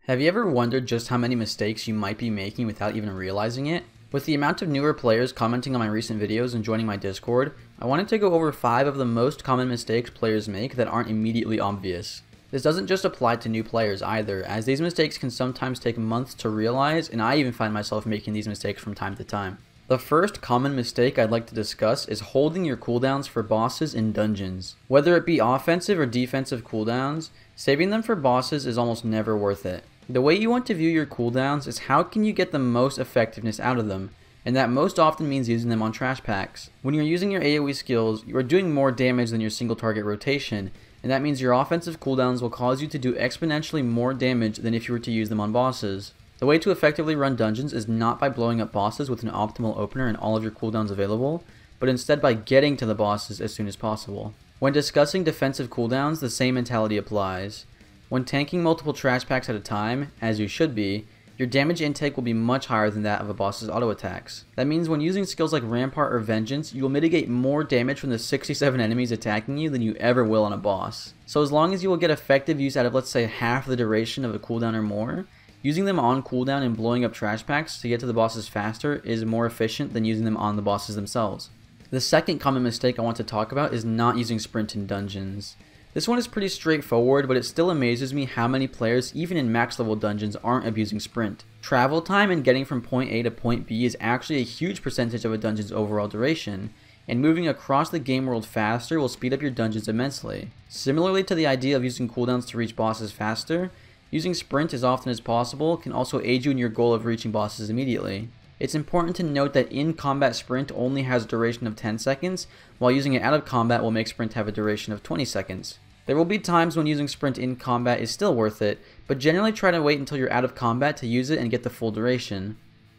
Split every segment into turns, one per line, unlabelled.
Have you ever wondered just how many mistakes you might be making without even realizing it? With the amount of newer players commenting on my recent videos and joining my Discord, I wanted to go over 5 of the most common mistakes players make that aren't immediately obvious. This doesn't just apply to new players either, as these mistakes can sometimes take months to realize, and I even find myself making these mistakes from time to time. The first common mistake I'd like to discuss is holding your cooldowns for bosses in dungeons. Whether it be offensive or defensive cooldowns, saving them for bosses is almost never worth it. The way you want to view your cooldowns is how can you get the most effectiveness out of them, and that most often means using them on trash packs. When you're using your AoE skills, you are doing more damage than your single target rotation, and that means your offensive cooldowns will cause you to do exponentially more damage than if you were to use them on bosses. The way to effectively run dungeons is not by blowing up bosses with an optimal opener and all of your cooldowns available, but instead by getting to the bosses as soon as possible. When discussing defensive cooldowns, the same mentality applies. When tanking multiple trash packs at a time, as you should be, your damage intake will be much higher than that of a boss's auto attacks. That means when using skills like Rampart or Vengeance, you will mitigate more damage from the 67 enemies attacking you than you ever will on a boss. So as long as you will get effective use out of, let's say, half the duration of a cooldown or more, using them on cooldown and blowing up trash packs to get to the bosses faster is more efficient than using them on the bosses themselves. The second common mistake I want to talk about is not using sprint in dungeons. This one is pretty straightforward, but it still amazes me how many players, even in max level dungeons, aren't abusing sprint. Travel time and getting from point A to point B is actually a huge percentage of a dungeon's overall duration, and moving across the game world faster will speed up your dungeons immensely. Similarly to the idea of using cooldowns to reach bosses faster, using sprint as often as possible can also aid you in your goal of reaching bosses immediately. It's important to note that in combat sprint only has a duration of 10 seconds, while using it out of combat will make sprint have a duration of 20 seconds. There will be times when using sprint in combat is still worth it, but generally try to wait until you're out of combat to use it and get the full duration.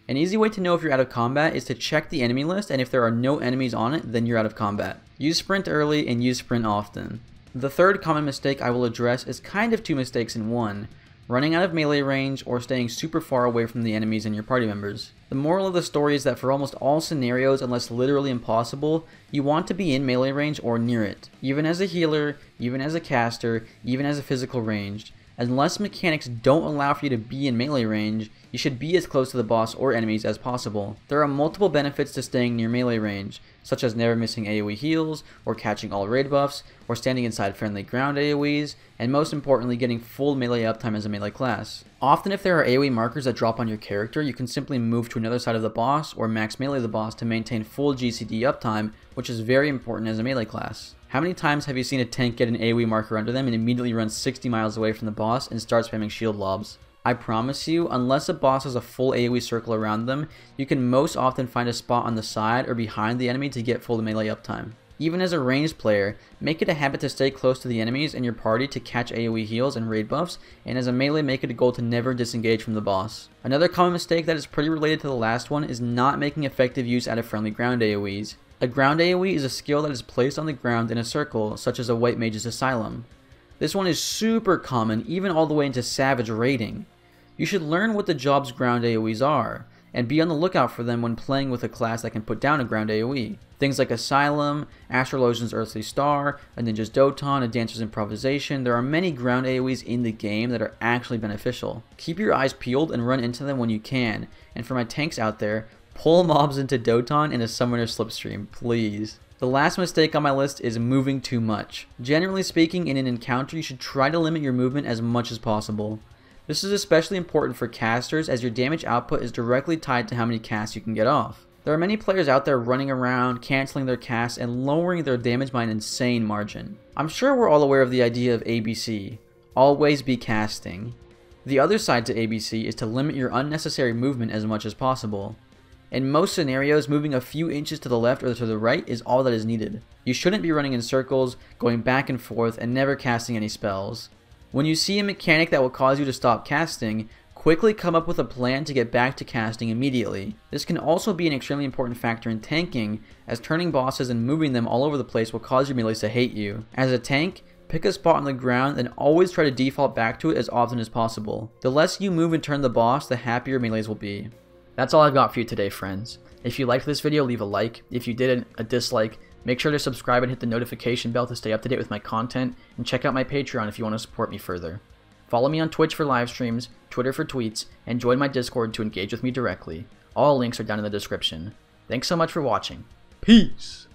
An easy way to know if you're out of combat is to check the enemy list, and if there are no enemies on it, then you're out of combat. Use sprint early and use sprint often. The third common mistake I will address is kind of two mistakes in one: running out of melee range or staying super far away from the enemies and your party members. The moral of the story is that for almost all scenarios, unless literally impossible, you want to be in melee range or near it. Even as a healer, even as a caster, even as a physical ranged. Unless mechanics don't allow for you to be in melee range, you should be as close to the boss or enemies as possible. There are multiple benefits to staying near melee range, such as never missing AoE heals, or catching all raid buffs, or standing inside friendly ground AoEs, and most importantly getting full melee uptime as a melee class. Often if there are AoE markers that drop on your character, you can simply move to another side of the boss or max melee the boss to maintain full GCD uptime, which is very important as a melee class. How many times have you seen a tank get an AoE marker under them and immediately run 60 miles away from the boss and start spamming shield lobs? I promise you, unless a boss has a full AoE circle around them, you can most often find a spot on the side or behind the enemy to get full melee uptime. Even as a ranged player, make it a habit to stay close to the enemies in your party to catch AoE heals and raid buffs, and as a melee make it a goal to never disengage from the boss. Another common mistake that is pretty related to the last one is not making effective use out of friendly ground AoEs. A ground AoE is a skill that is placed on the ground in a circle, such as a White Mage's Asylum. This one is super common, even all the way into Savage raiding. You should learn what the job's ground AoEs are, and be on the lookout for them when playing with a class that can put down a ground AoE. Things like Asylum, Astrologian's Earthly Star, a Ninja's Doton, a Dancer's Improvisation. There are many ground AoEs in the game that are actually beneficial. Keep your eyes peeled and run into them when you can, and for my tanks out there, pull mobs into Doton in a Summoner Slipstream, please. The last mistake on my list is moving too much. Generally speaking, in an encounter you should try to limit your movement as much as possible. This is especially important for casters, as your damage output is directly tied to how many casts you can get off. There are many players out there running around, cancelling their casts, and lowering their damage by an insane margin. I'm sure we're all aware of the idea of ABC, always be casting. The other side to ABC is to limit your unnecessary movement as much as possible. In most scenarios, moving a few inches to the left or to the right is all that is needed. You shouldn't be running in circles, going back and forth, and never casting any spells. When you see a mechanic that will cause you to stop casting, quickly come up with a plan to get back to casting immediately. This can also be an extremely important factor in tanking, as turning bosses and moving them all over the place will cause your melees to hate you. As a tank, pick a spot on the ground and always try to default back to it as often as possible. The less you move and turn the boss, the happier melees will be. That's all I've got for you today, friends. If you liked this video, leave a like. If you didn't, a dislike. Make sure to subscribe and hit the notification bell to stay up to date with my content, and check out my Patreon if you want to support me further. Follow me on Twitch for live streams, Twitter for tweets, and join my Discord to engage with me directly. All links are down in the description. Thanks so much for watching. Peace!